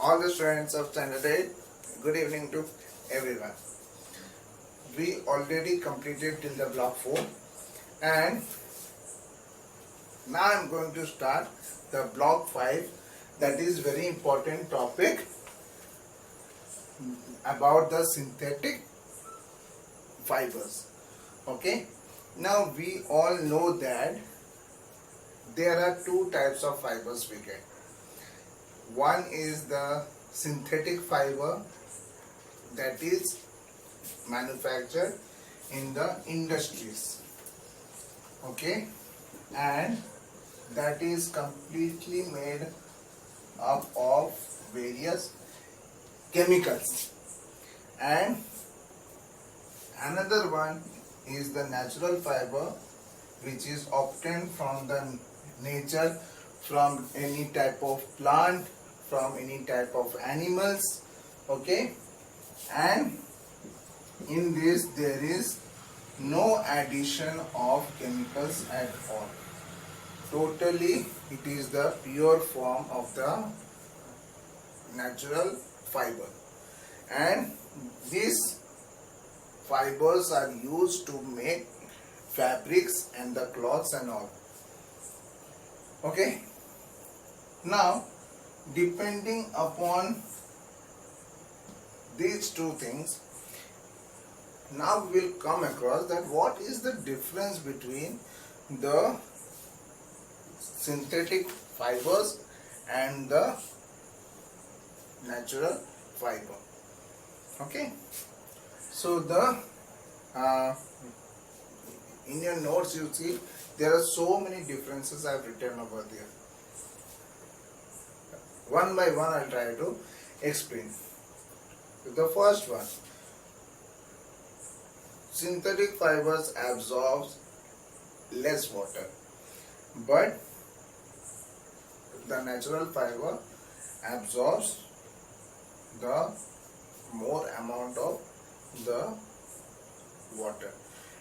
all the students of standard 8, good evening to everyone. We already completed till the block 4 and now I am going to start the block 5, that is very important topic about the synthetic fibers. Okay, now we all know that there are two types of fibers we get. One is the synthetic fiber that is manufactured in the industries, okay, and that is completely made up of various chemicals. And another one is the natural fiber, which is obtained from the nature, from any type of plant, from any type of animals, okay, and in this there is no addition of chemicals at all. Totally it is the pure form of the natural fiber, and these fibers are used to make fabrics and the cloths and all. Okay, now depending upon these two things, now we will come across that what is the difference between the synthetic fibers and the natural fiber. Okay, so the in your notes you see there are so many differences I have written over there. One by one I will try to explain. The first one, synthetic fibers absorbs less water, but the natural fiber absorbs the more amount of the water.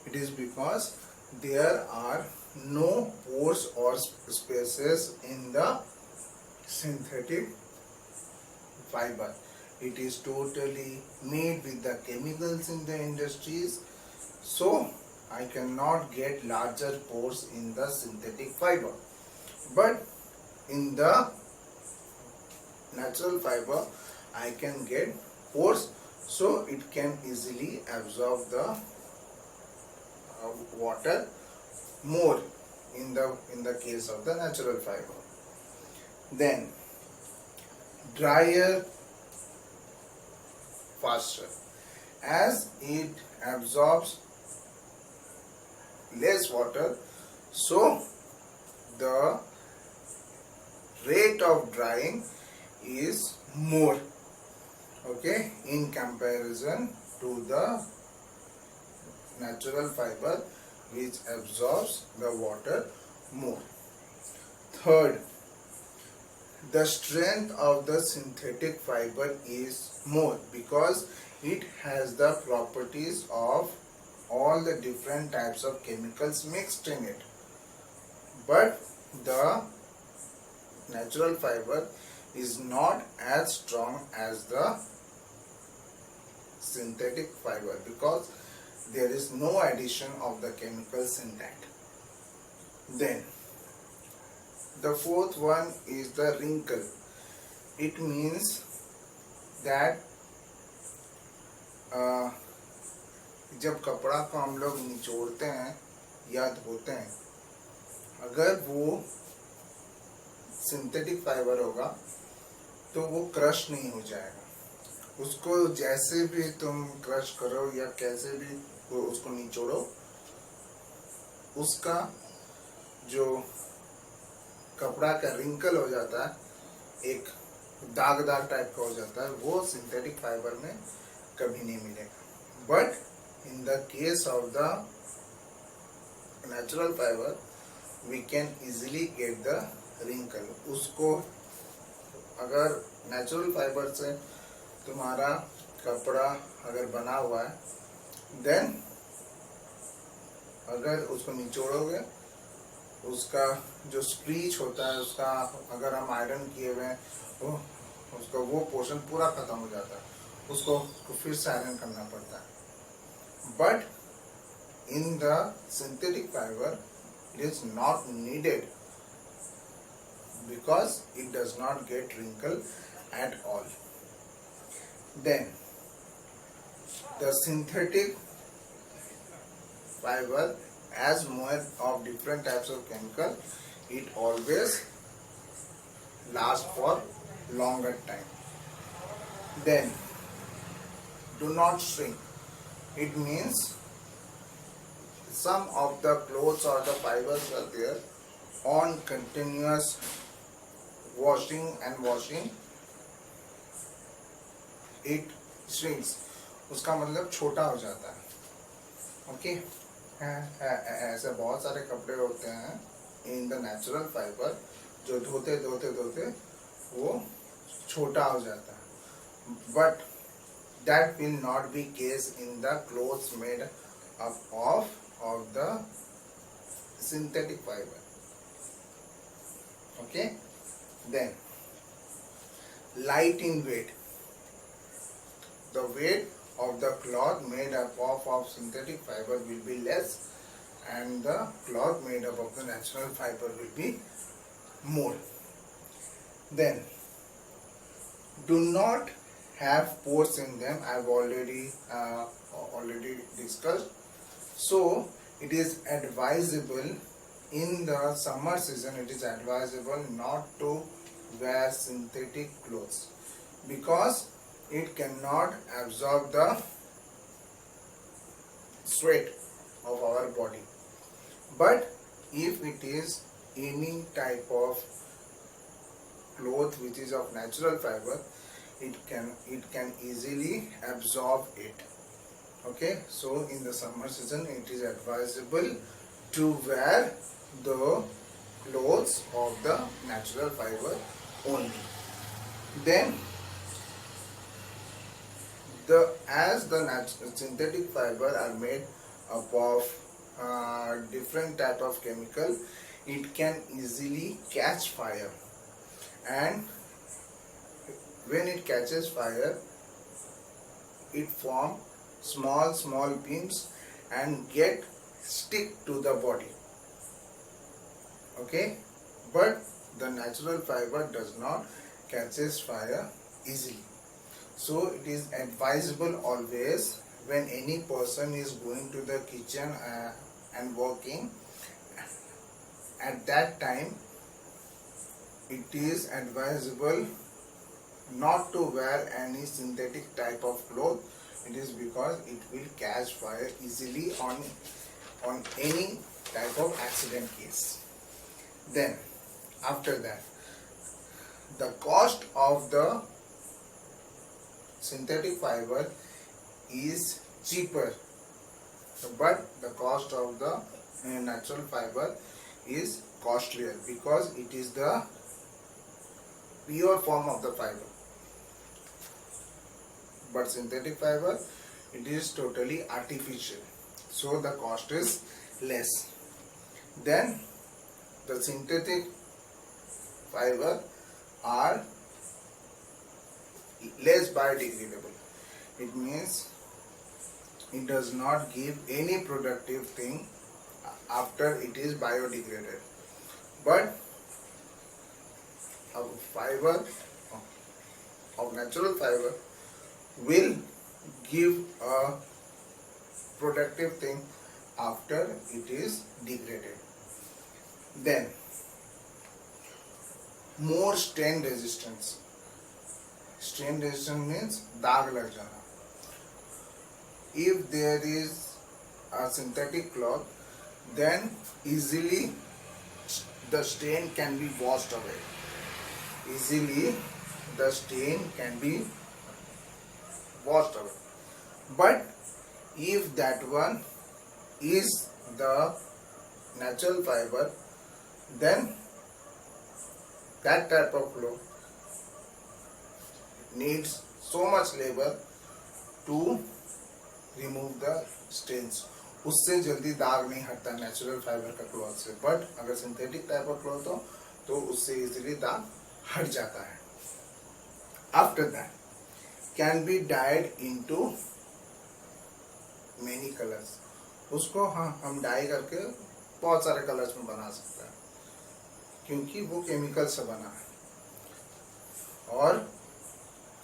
It is because there are no pores or spaces in the synthetic fiber. It is totally made with the chemicals in the industries, so I cannot get larger pores in the synthetic fiber. But in the natural fiber I can get pores, so it can easily absorb the water more in the case of the natural fiber. Then drier faster, as it absorbs less water, so the rate of drying is more, okay, in comparison to the natural fiber which absorbs the water more. Third, the strength of the synthetic fiber is more because it has the properties of all the different types of chemicals mixed in it. But the natural fiber is not as strong as the synthetic fiber because there is no addition of the chemicals in that. Then the fourth one is the wrinkle. It means that जब कपड़ा को हम लोग निचोड़ते हैं या धोते हैं, अगर वो सिंथेटिक फाइबर होगा तो वो क्रश नहीं हो जाएगा. उसको जैसे भी तुम क्रश करो या कैसे भी उसको निचोड़ो, उसका जो कपड़ा का रिंकल हो जाता है, एक दागदार टाइप का हो जाता है, वो सिंथेटिक फाइबर में कभी नहीं मिलेगा. But in the case of the natural fibre we can easily get the wrinkle. उसको अगर नेचुरल फाइबर से तुम्हारा कपड़ा अगर बना हुआ है, देन अगर उसको निचोड़ोगे, उसका जो स्प्लीच होता है उसका, अगर हम आयरन किए हुए हैं उसको वो पोर्शन पूरा खत्म हो जाता है, उसको फिर से आयरन करना पड़ता है। But in the synthetic fibre it is not needed because it does not get wrinkle at all. Then the synthetic fiber as more of different types of chemical, it always lasts for longer time. Then do not shrink. It means some of the clothes or the fibers are there on continuous washing and washing, it shrinks. उसका मतलब छोटा हो जाता है। Okay, ऐसे बहुत सारे कपड़े होते हैं इन द नेचुरल फाइबर जो धोते धोते धोते वो छोटा हो जाता है, but that will not be case in the clothes made up of the synthetic fibre. Okay, then light in weight. The weight of the cloth made up of synthetic fiber will be less and the cloth made up of the natural fiber will be more. Then do not have pores in them. I have already discussed. So it is advisable in the summer season, it is advisable not to wear synthetic clothes because it cannot absorb the sweat of our body. But if it is any type of cloth which is of natural fiber, it can easily absorb it. Okay, so in the summer season it is advisable to wear the clothes of the natural fiber only. Then as the synthetic fiber are made up of different type of chemical, it can easily catch fire, and when it catches fire it form small beams and get stick to the body. Okay, but the natural fiber does not catches fire easily. So it is advisable always when any person is going to the kitchen and working, at that time it is advisable not to wear any synthetic type of cloth. It is because it will catch fire easily on any type of accident case. Then after that, the cost of the synthetic fiber is cheaper, but the cost of the natural fiber is costlier because it is the pure form of the fiber. But synthetic fiber, it is totally artificial, so the cost is less. Then the synthetic fiber are less biodegradable. It means it does not give any productive thing after it is biodegraded. But a fiber of natural fiber will give a productive thing after it is degraded. Then more stain resistance. Stain resistance means दाग लग जाना. If there is a synthetic cloth, then easily the stain can be washed away. Easily the stain can be washed away. But if that one is the natural fiber, then that type of cloth needs so much labor to remove the stains. उससे जल्दी दाग नहीं हटता natural fibre का cloth से, but अगर synthetic type of cloth हो तो उससे इजीली दाग हट जाता है. after that can be dyed into many colors. उसको हम डाई करके बहुत सारे कलर्स में बना सकते हैं, क्योंकि वो केमिकल से बना है और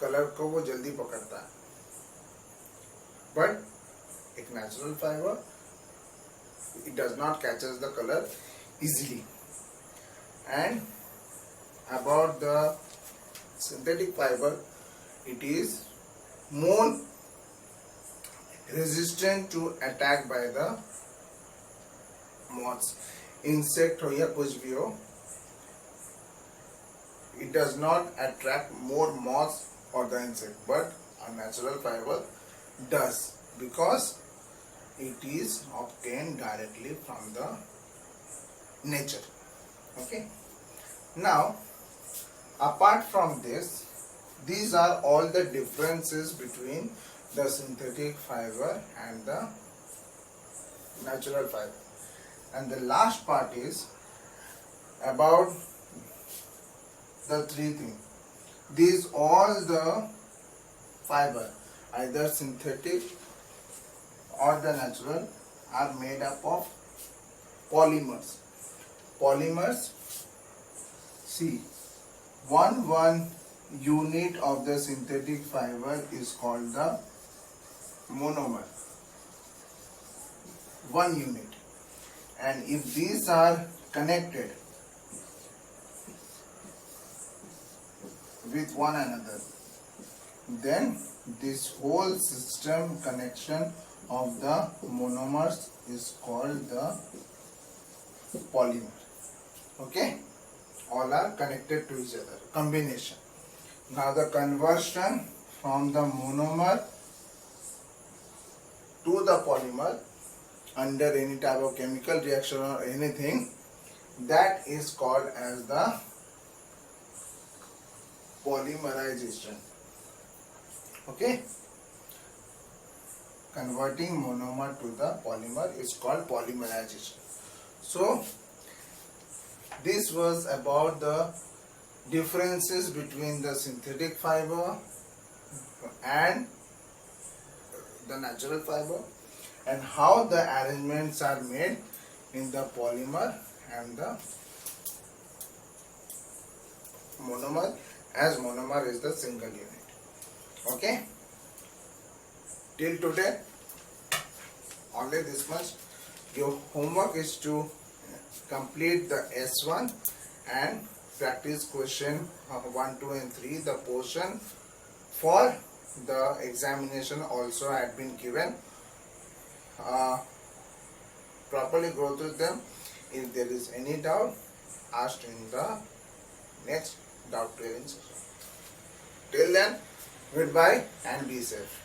कलर को वो जल्दी पकड़ता है. बट एक natural fibre, it does not catches the color easily. And about the synthetic fiber, it is more resistant to attack by the moths, insect हो या कुछ भी हो. It does not attract more moths or the insect, but a natural fiber does, because it is obtained directly from the nature. Okay. Now, apart from this, these are all the differences between the synthetic fiber and the natural fiber. And the last part is about the three things. These all the fiber, either synthetic or the natural, are made up of polymers. Polymers, see, one unit of the synthetic fiber is called the monomer. One unit. And if these are connected with one another, then this whole system connection of the monomers is called the polymer. Okay, all are connected to each other, combination. Now the conversion from the monomer to the polymer under any type of chemical reaction or anything, that is called as the polymerization. Okay, converting monomer to the polymer is called polymerization. So this was about the differences between the synthetic fiber and the natural fiber, and how the arrangements are made in the polymer and the monomer, as monomer is the single unit. Okay, till today only this much. Your homework is to complete the S1 and practice question 1, 2 and 3. The portion for the examination also had been given. Properly go through them. If there is any doubt, ask in the next doubt clearing session. Till then, goodbye and be safe.